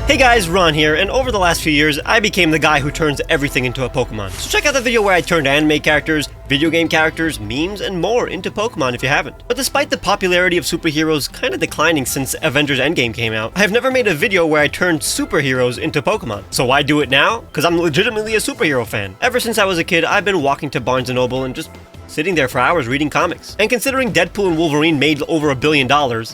Hey guys, Ron here, and over the last few years, I became the guy who turns everything into a Pokemon. So check out the video where I turned anime characters, video game characters, memes, and more into Pokemon if you haven't. But despite the popularity of superheroes kinda declining since Avengers Endgame came out, I've never made a video where I turned superheroes into Pokemon. So why do it now? Because I'm legitimately a superhero fan. Ever since I was a kid, I've been walking to Barnes & Noble and just sitting there for hours reading comics. And considering Deadpool and Wolverine made over $1 billion,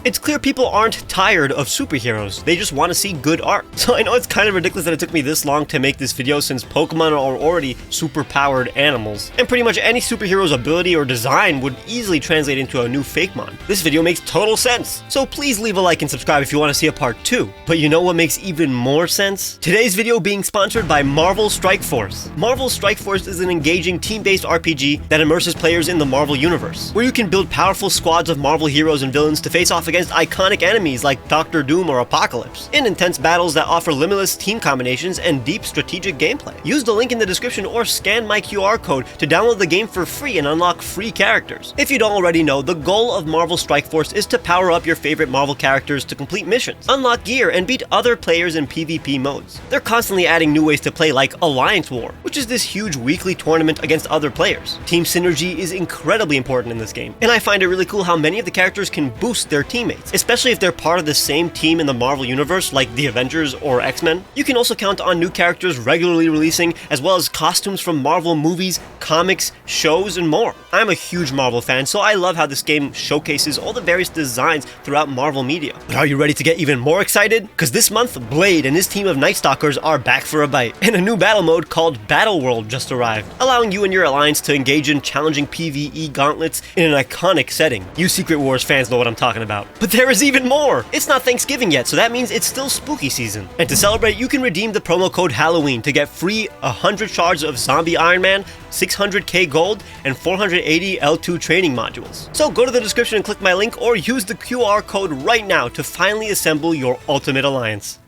it's clear people aren't tired of superheroes, they just want to see good art. So I know it's kind of ridiculous that it took me this long to make this video since Pokemon are already super-powered animals, and pretty much any superhero's ability or design would easily translate into a new Fakemon. This video makes total sense, so please leave a like and subscribe if you want to see a part 2. But you know what makes even more sense? Today's video being sponsored by Marvel Strike Force. Marvel Strike Force is an engaging team-based RPG that immerses players in the Marvel Universe, where you can build powerful squads of Marvel heroes and villains to face off against iconic enemies like Doctor Doom or Apocalypse, in intense battles that offer limitless team combinations and deep strategic gameplay. Use the link in the description or scan my QR code to download the game for free and unlock free characters. If you don't already know, the goal of Marvel Strike Force is to power up your favorite Marvel characters to complete missions, unlock gear, and beat other players in PvP modes. They're constantly adding new ways to play like Alliance War, which is this huge weekly tournament against other players. Team synergy is incredibly important in this game, and I find it really cool how many of the characters can boost their teammates, especially if they're part of the same team in the Marvel Universe like the Avengers or X-Men. You can also count on new characters regularly releasing, as well as costumes from Marvel movies, comics, shows, and more. I'm a huge Marvel fan, so I love how this game showcases all the various designs throughout Marvel media. But are you ready to get even more excited? Because this month, Blade and his team of Night Stalkers are back for a bite, and a new battle mode called Battle World just arrived, allowing you and your alliance to engage in challenging PvE gauntlets in an iconic setting. You Secret Wars fans know what I'm talking about. But there is even more! It's not Thanksgiving yet, so that means it's still spooky season. And to celebrate, you can redeem the promo code Halloween to get free 100 shards of Zombie Iron Man, 600k gold, and 480 L2 training modules. So go to the description and click my link, or use the QR code right now to finally assemble your ultimate alliance.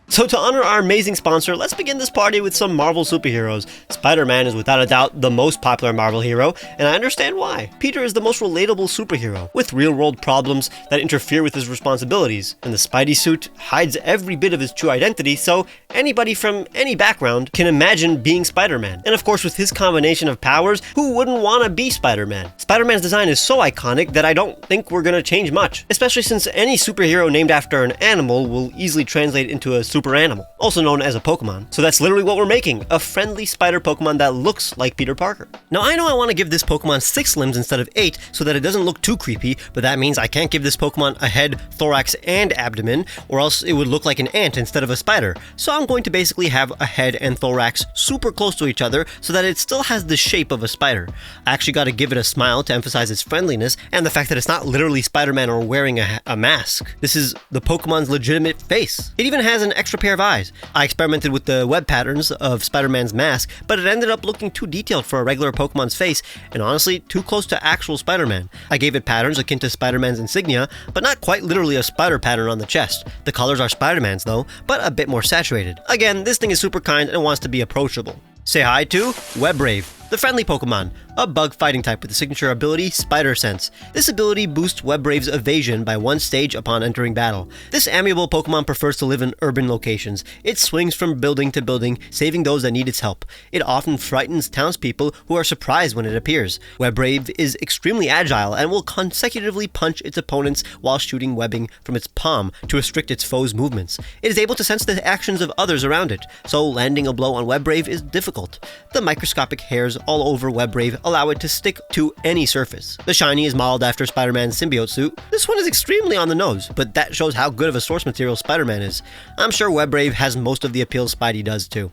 So to honor our amazing sponsor, let's begin this party with some Marvel superheroes. Spider-Man is without a doubt the most popular Marvel hero, and I understand why. Peter is the most relatable superhero, with real-world problems that interfere with his responsibilities, and the Spidey suit hides every bit of his true identity, so anybody from any background can imagine being Spider-Man. And of course, with his combination of powers, who wouldn't want to be Spider-Man? Spider-Man's design is so iconic that I don't think we're gonna change much, especially since any superhero named after an animal will easily translate into a super animal, also known as a Pokemon. So that's literally what we're making, a friendly spider Pokemon that looks like Peter Parker. Now I know I want to give this Pokemon 6 limbs instead of 8 so that it doesn't look too creepy, but that means I can't give this Pokemon a head, thorax, and abdomen, or else it would look like an ant instead of a spider. So I'm going to basically have a head and thorax super close to each other so that it still has the shape of a spider. I actually got to give it a smile to emphasize its friendliness and the fact that it's not literally Spider-Man or wearing a mask. This is the Pokemon's legitimate face. It even has an extra pair of eyes. I experimented with the web patterns of Spider-Man's mask, but it ended up looking too detailed for a regular Pokemon's face, and honestly, too close to actual Spider-Man. I gave it patterns akin to Spider-Man's insignia, but not quite literally a spider pattern on the chest. The colors are Spider-Man's though, but a bit more saturated. Again, this thing is super kind and wants to be approachable. Say hi to Webrave, the friendly Pokemon, a bug fighting type with the signature ability Spider Sense. This ability boosts Webrave's evasion by 1 stage upon entering battle. This amiable Pokemon prefers to live in urban locations. It swings from building to building, saving those that need its help. It often frightens townspeople who are surprised when it appears. Webrave is extremely agile and will consecutively punch its opponents while shooting webbing from its palm to restrict its foes' movements. It is able to sense the actions of others around it, so landing a blow on Webrave is difficult. The microscopic hairs all over Webrave allow it to stick to any surface. The shiny is modeled after Spider-Man's symbiote suit. This one is extremely on the nose, but that shows how good of a source material Spider-Man is. I'm sure Webrave has most of the appeal Spidey does too.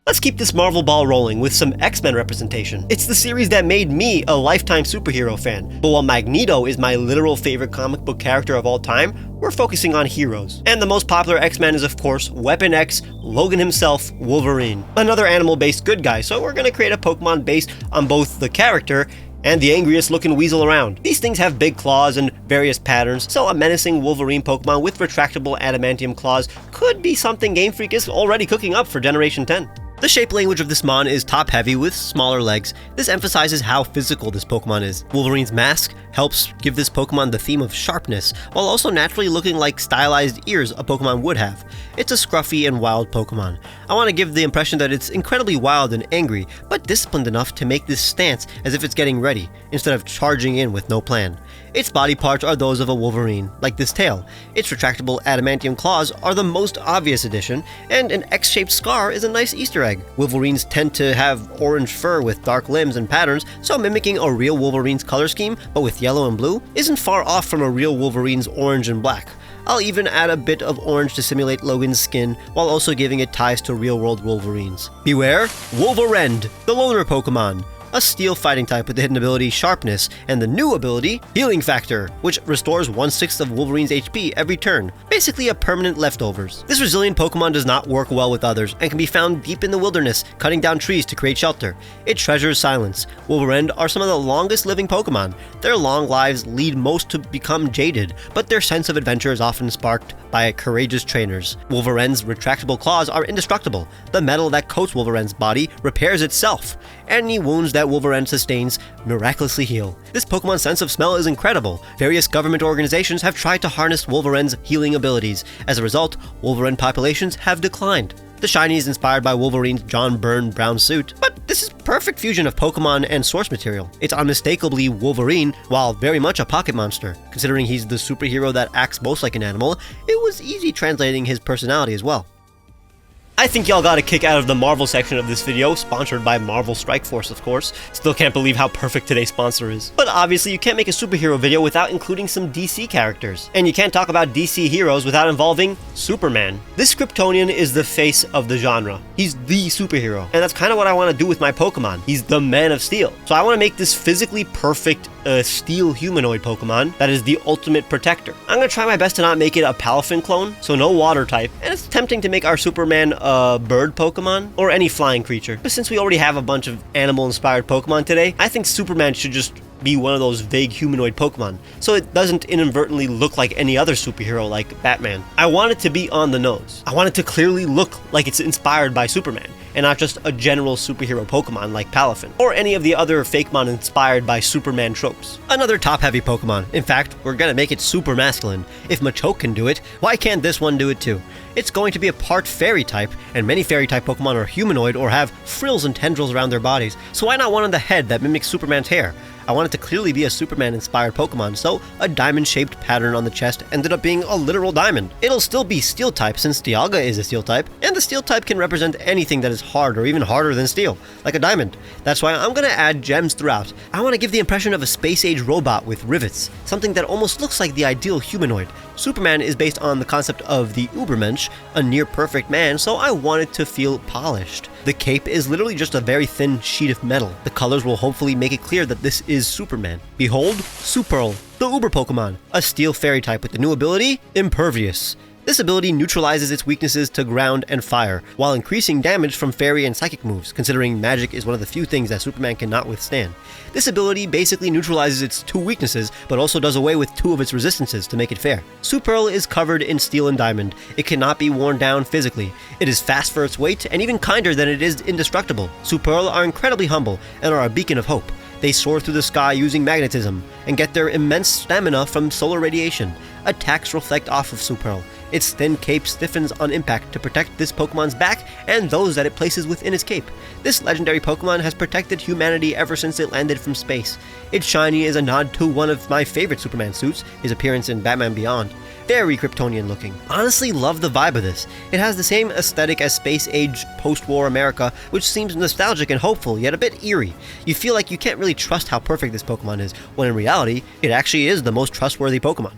Let's keep this Marvel ball rolling with some X-Men representation. It's the series that made me a lifetime superhero fan, but while Magneto is my literal favorite comic book character of all time, we're focusing on heroes. And the most popular X-Men is of course Weapon X, Logan himself, Wolverine. Another animal-based good guy, so we're gonna create a Pokemon based on both the character and the angriest looking weasel around. These things have big claws and various patterns, so a menacing Wolverine Pokemon with retractable adamantium claws could be something Game Freak is already cooking up for Generation 10. The shape language of this mon is top-heavy with smaller legs. This emphasizes how physical this Pokemon is. Wolverine's mask helps give this Pokemon the theme of sharpness, while also naturally looking like stylized ears a Pokemon would have. It's a scruffy and wild Pokemon. I want to give the impression that it's incredibly wild and angry, but disciplined enough to make this stance as if it's getting ready, instead of charging in with no plan. Its body parts are those of a Wolverine, like this tail. Its retractable adamantium claws are the most obvious addition, and an X-shaped scar is a nice Easter egg. Wolverines tend to have orange fur with dark limbs and patterns, so mimicking a real Wolverine's color scheme, but with yellow and blue, isn't far off from a real Wolverine's orange and black. I'll even add a bit of orange to simulate Logan's skin, while also giving it ties to real-world Wolverines. Beware, Wolverend, the loner Pokemon. A steel fighting type with the hidden ability Sharpness, and the new ability Healing Factor, which restores 1/6 of Wolverine's HP every turn, basically a permanent leftovers. This resilient Pokemon does not work well with others, and can be found deep in the wilderness, cutting down trees to create shelter. It treasures silence. Wolverend are some of the longest living Pokemon. Their long lives lead most to become jaded, but their sense of adventure is often sparked by courageous trainers. Wolverend's retractable claws are indestructible. The metal that coats Wolverend's body repairs itself. Any wounds that Wolverend sustains miraculously heal. This Pokemon's sense of smell is incredible. Various government organizations have tried to harness Wolverend's healing abilities. As a result, Wolverine populations have declined. The shiny is inspired by Wolverine's John Byrne brown suit, but this is perfect fusion of Pokemon and source material. It's unmistakably Wolverine, while very much a pocket monster. Considering he's the superhero that acts most like an animal, it was easy translating his personality as well. I think y'all got a kick out of the Marvel section of this video, sponsored by Marvel Strike Force, of course. Still can't believe how perfect today's sponsor is. But obviously, you can't make a superhero video without including some DC characters. And you can't talk about DC heroes without involving Superman. This Kryptonian is the face of the genre. He's the superhero. And that's kind of what I want to do with my Pokemon. He's the Man of Steel. So I want to make this physically perfect steel humanoid Pokemon that is the ultimate protector. I'm going to try my best to not make it a Palafin clone, so no water type. And it's tempting to make our Superman a bird Pokemon, or any flying creature. But since we already have a bunch of animal-inspired Pokemon today, I think Superman should just be one of those vague humanoid Pokemon, so it doesn't inadvertently look like any other superhero like Batman. I want it to be on the nose. I want it to clearly look like it's inspired by Superman, and not just a general superhero Pokemon like Palafin, or any of the other Fakemon inspired by Superman tropes. Another top-heavy Pokemon. In fact, we're gonna make it super masculine. If Machoke can do it, why can't this one do it too? It's going to be a part fairy type, and many fairy type Pokemon are humanoid or have frills and tendrils around their bodies, so why not one on the head that mimics Superman's hair? I want it to clearly be a Superman-inspired Pokemon, so a diamond-shaped pattern on the chest ended up being a literal diamond. It'll still be Steel-type since Dialga is a Steel-type, and the Steel-type can represent anything that is hard or even harder than Steel, like a diamond. That's why I'm gonna add gems throughout. I want to give the impression of a space-age robot with rivets, something that almost looks like the ideal humanoid. Superman is based on the concept of the Ubermensch, a near-perfect man, so I want it to feel polished. The cape is literally just a very thin sheet of metal. The colors will hopefully make it clear that this is Superman. Behold, Superl, the Uber Pokemon, a steel fairy type with the new ability, Impervious. This ability neutralizes its weaknesses to ground and fire, while increasing damage from fairy and psychic moves, considering magic is one of the few things that Superman cannot withstand. This ability basically neutralizes its two weaknesses, but also does away with two of its resistances to make it fair. Superl is covered in steel and diamond. It cannot be worn down physically. It is fast for its weight, and even kinder than it is indestructible. Superl are incredibly humble, and are a beacon of hope. They soar through the sky using magnetism, and get their immense stamina from solar radiation. Attacks reflect off of Superl. Its thin cape stiffens on impact to protect this Pokemon's back and those that it places within its cape. This legendary Pokemon has protected humanity ever since it landed from space. Its shiny is a nod to one of my favorite Superman suits, his appearance in Batman Beyond. Very Kryptonian looking. Honestly love the vibe of this. It has the same aesthetic as space-age post-war America, which seems nostalgic and hopeful, yet a bit eerie. You feel like you can't really trust how perfect this Pokemon is, when in reality, it actually is the most trustworthy Pokemon.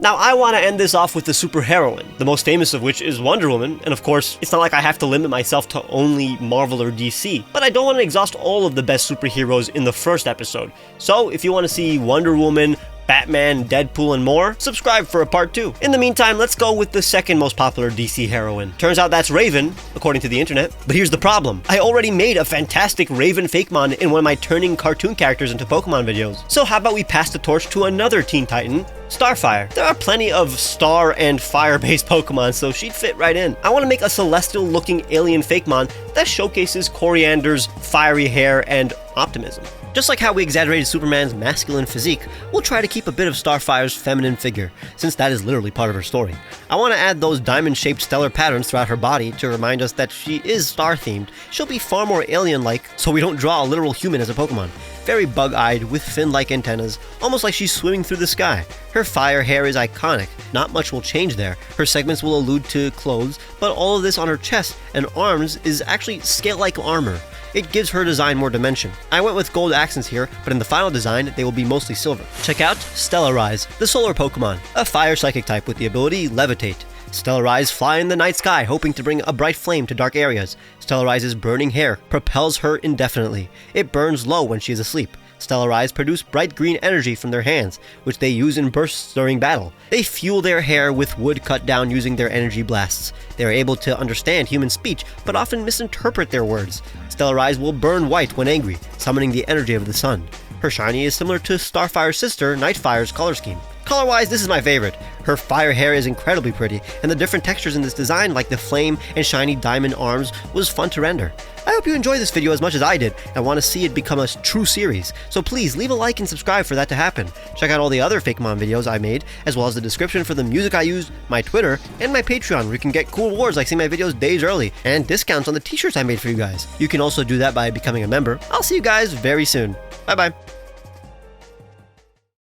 Now, I want to end this off with the superheroine, the most famous of which is Wonder Woman, and of course, it's not like I have to limit myself to only Marvel or DC, but I don't want to exhaust all of the best superheroes in the first episode. So, if you want to see Wonder Woman, Batman, Deadpool, and more, subscribe for a part 2. In the meantime, let's go with the second most popular DC heroine. Turns out that's Raven, according to the internet. But here's the problem. I already made a fantastic Raven Fakemon in one of my turning cartoon characters into Pokemon videos. So how about we pass the torch to another Teen Titan, Starfire. There are plenty of star and fire-based Pokemon, so she'd fit right in. I want to make a celestial-looking alien Fakemon that showcases Coriander's fiery hair and optimism. Just like how we exaggerated Superman's masculine physique, we'll try to keep a bit of Starfire's feminine figure, since that is literally part of her story. I want to add those diamond-shaped stellar patterns throughout her body to remind us that she is star-themed. She'll be far more alien-like, so we don't draw a literal human as a Pokemon. Very bug-eyed, with fin-like antennas, almost like she's swimming through the sky. Her fire hair is iconic, not much will change there. Her segments will allude to clothes, but all of this on her chest and arms is actually scale-like armor. It gives her design more dimension. I went with gold accents here, but in the final design, they will be mostly silver. Check out Stellarize, the solar Pokemon, a fire psychic type with the ability Levitate. Stellarize fly in the night sky, hoping to bring a bright flame to dark areas. Stellarize's burning hair propels her indefinitely. It burns low when she is asleep. Stellarize produce bright green energy from their hands, which they use in bursts during battle. They fuel their hair with wood cut down using their energy blasts. They are able to understand human speech, but often misinterpret their words. Stellarize will burn white when angry, summoning the energy of the sun. Her shiny is similar to Starfire's sister, Nightfire's color scheme. Color-wise, this is my favorite. Her fire hair is incredibly pretty, and the different textures in this design, like the flame and shiny diamond arms, was fun to render. I hope you enjoyed this video as much as I did, and want to see it become a true series, so please leave a like and subscribe for that to happen. Check out all the other Fakemon videos I made, as well as the description for the music I used, my Twitter, and my Patreon, where you can get cool rewards like seeing my videos days early, and discounts on the t-shirts I made for you guys. You can also do that by becoming a member. I'll see you guys very soon. Bye bye.